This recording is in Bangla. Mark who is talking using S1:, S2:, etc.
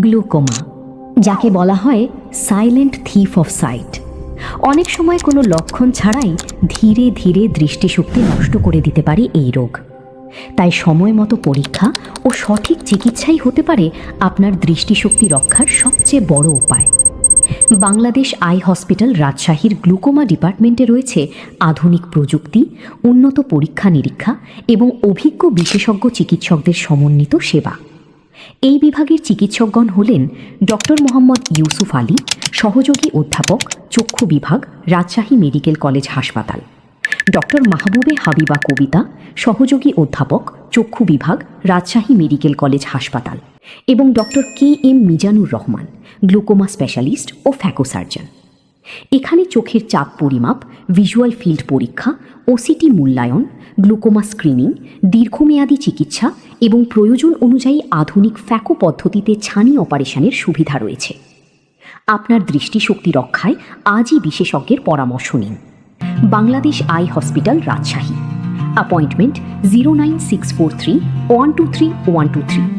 S1: গ্লুকোমা, যাকে বলা হয় সাইলেন্ট থিফ অফ সাইট, অনেক সময় কোনো লক্ষণ ছাড়াই ধীরে ধীরে দৃষ্টিশক্তি নষ্ট করে দিতে পারে এই রোগ। তাই সময় মতো পরীক্ষা ও সঠিক চিকিৎসাই হতে পারে আপনার দৃষ্টিশক্তি রক্ষার সবচেয়ে বড় উপায়। বাংলাদেশ আই হসপিটাল রাজশাহীর গ্লুকোমা ডিপার্টমেন্টে রয়েছে আধুনিক প্রযুক্তি, উন্নত পরীক্ষা নিরীক্ষা এবং অভিজ্ঞ বিশেষজ্ঞ চিকিৎসকদের সমন্বিত সেবা। এই বিভাগের চিকিৎসকগণ হলেন ডক্টর মোহাম্মদ ইউসুফ আলী, সহযোগী অধ্যাপক, চক্ষু বিভাগ, রাজশাহী মেডিকেল কলেজ হাসপাতাল; ডক্টর মাহবুবে হাবিবা কবিতা, সহযোগী অধ্যাপক, চক্ষু বিভাগ, রাজশাহী মেডিকেল কলেজ হাসপাতাল; এবং doctor KM Mizanur Rahman, glaucoma specialist ও ফ্যাকো সার্জন। এখানে চোখের চাপ পরিমাপ, ভিজুয়াল ফিল্ড পরীক্ষা, OCT মূল্যায়ন, গ্লুকোমা স্ক্রিনিং, দীর্ঘমেয়াদী চিকিৎসা এবং প্রয়োজন অনুযায়ী আধুনিক ফ্যাকো পদ্ধতিতে ছানি অপারেশনের সুবিধা রয়েছে। আপনার দৃষ্টিশক্তি রক্ষায় আজই বিশেষজ্ঞের পরামর্শ নিন। Bangladesh eye hospital Rajshahi. Appointment 09643 123 123।